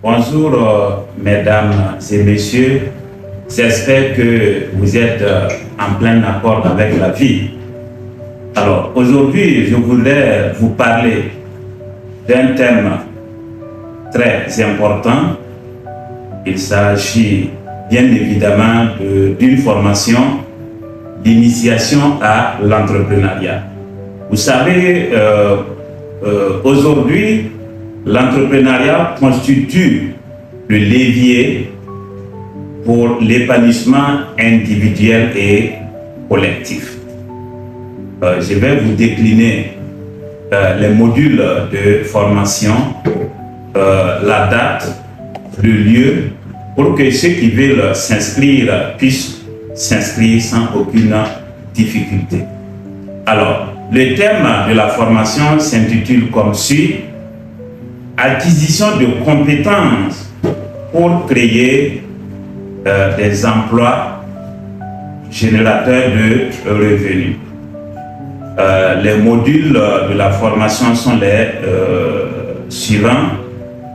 Bonjour mesdames et messieurs, j'espère que vous êtes en plein accord avec la vie. Alors aujourd'hui je voulais vous parler d'un thème très important. Il s'agit bien évidemment d'une formation d'initiation à l'entrepreneuriat. Vous savez, aujourd'hui, l'entrepreneuriat constitue le levier pour l'épanouissement individuel et collectif. Je vais vous décliner les modules de formation, la date, le lieu, pour que ceux qui veulent s'inscrire puissent s'inscrire sans aucune difficulté. Alors, le thème de la formation s'intitule comme suit: acquisition de compétences pour créer des emplois générateurs de revenus. Les modules de la formation sont les suivants.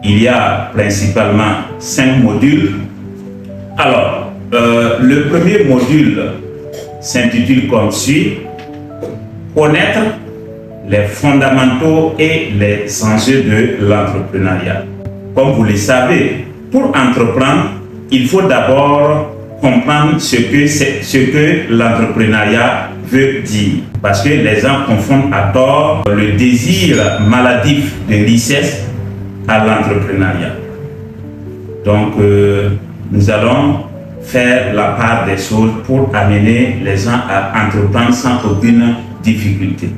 Il y a principalement 5 modules. Alors, le premier module s'intitule comme suit: connaître les fondamentaux et les enjeux de l'entrepreneuriat. Comme vous le savez, pour entreprendre, il faut d'abord comprendre ce que l'entrepreneuriat veut dire. Parce que les gens confondent à tort le désir maladif de richesse à l'entrepreneuriat. Donc, nous allons faire la part des choses pour amener les gens à entreprendre sans aucune difficulté.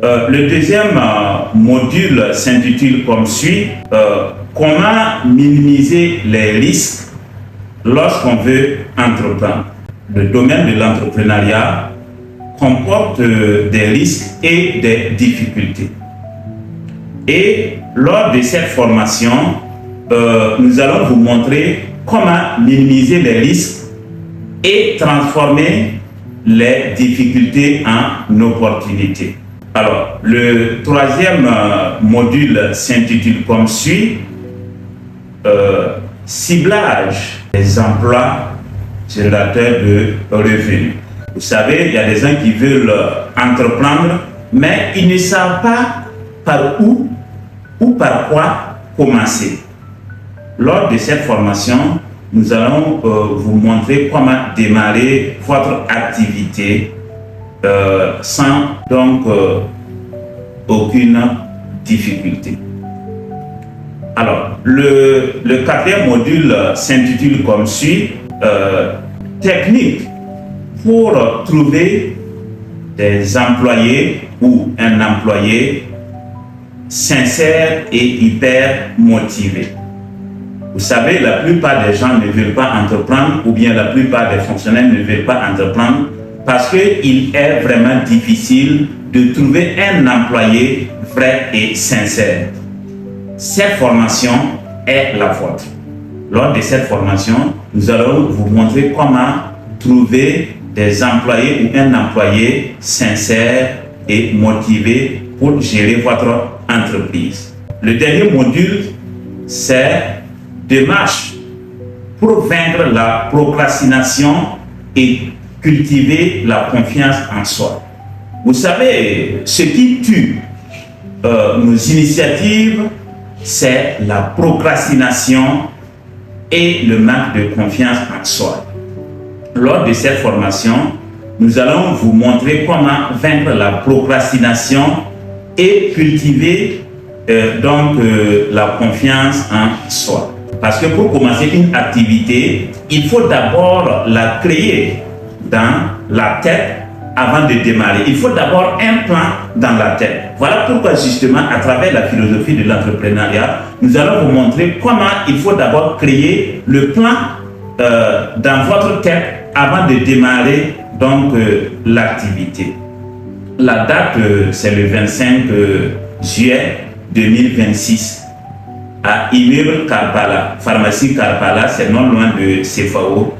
Le deuxième module s'intitule comme suit: comment minimiser les risques lorsqu'on veut entreprendre. Le domaine de l'entrepreneuriat comporte des risques et des difficultés. Et lors de cette formation, nous allons vous montrer comment minimiser les risques et transformer les difficultés en opportunités. Alors, le troisième module s'intitule comme suit: ciblage des emplois générateurs de revenus. Vous savez, il y a des gens qui veulent entreprendre, mais ils ne savent pas par où ou par quoi commencer. Lors de cette formation, nous allons vous montrer comment démarrer votre activité sans donc aucune difficulté. Alors, le quatrième module s'intitule comme suit: technique pour trouver des employés ou un employé sincère et hyper motivé. Vous savez, la plupart des gens ne veulent pas entreprendre, ou bien la plupart des fonctionnaires ne veulent pas entreprendre parce qu'il est vraiment difficile de trouver un employé vrai et sincère. Cette formation est la vôtre. Lors de cette formation, nous allons vous montrer comment trouver des employés ou un employé sincère et motivé pour gérer votre entreprise. Le dernier module, c'est démarche pour vaincre la procrastination et cultiver la confiance en soi. Vous savez, ce qui tue nos initiatives, c'est la procrastination et le manque de confiance en soi. Lors de cette formation, nous allons vous montrer comment vaincre la procrastination et cultiver la confiance en soi. Parce que pour commencer une activité, il faut d'abord la créer dans la tête avant de démarrer. Il faut d'abord un plan dans la tête. Voilà pourquoi justement, à travers la philosophie de l'entrepreneuriat, nous allons vous montrer comment il faut d'abord créer le plan dans votre tête avant de démarrer l'activité. La date, c'est le 25 juillet 2026 à Immeuble Karpala, pharmacie Karpala, c'est non loin de CFAO.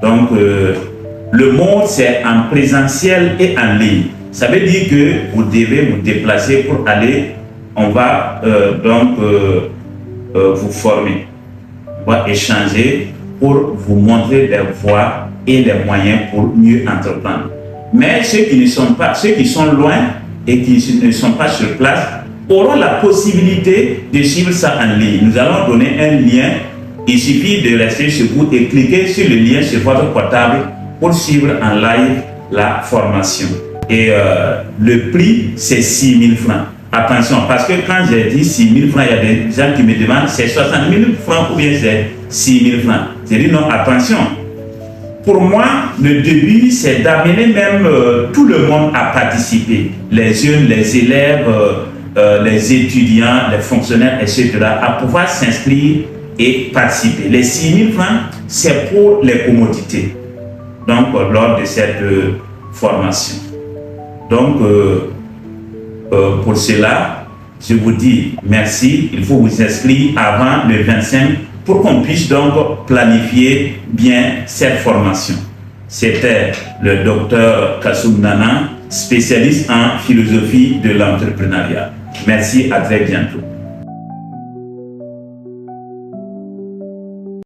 Donc, le mode, c'est en présentiel et en ligne. Ça veut dire que vous devez vous déplacer pour aller. On va vous former. On va échanger pour vous montrer les voies et les moyens pour mieux entreprendre. Mais ceux qui sont loin et qui ne sont pas sur place auront la possibilité de suivre ça en ligne. Nous allons donner un lien. Il suffit de rester sur vous et cliquer sur le lien sur votre portable pour suivre en live la formation. Et le prix, c'est 6 000 francs. Attention, parce que quand j'ai dit 6 000 francs, il y a des gens qui me demandent c'est 60 000 francs ou bien c'est 6 000 francs. J'ai dit non, attention. Pour moi, le début, c'est d'amener même tout le monde à participer. Les jeunes, les élèves, les étudiants, les fonctionnaires, etc. à pouvoir s'inscrire et participer. Les 6 000 francs, c'est pour les commodités. Donc, lors de cette formation. Donc, pour cela, je vous dis merci. Il faut vous inscrire avant le 25 pour qu'on puisse donc planifier bien cette formation. C'était le docteur Kassoum Nana, spécialiste en philosophie de l'entrepreneuriat. Merci, à très bientôt.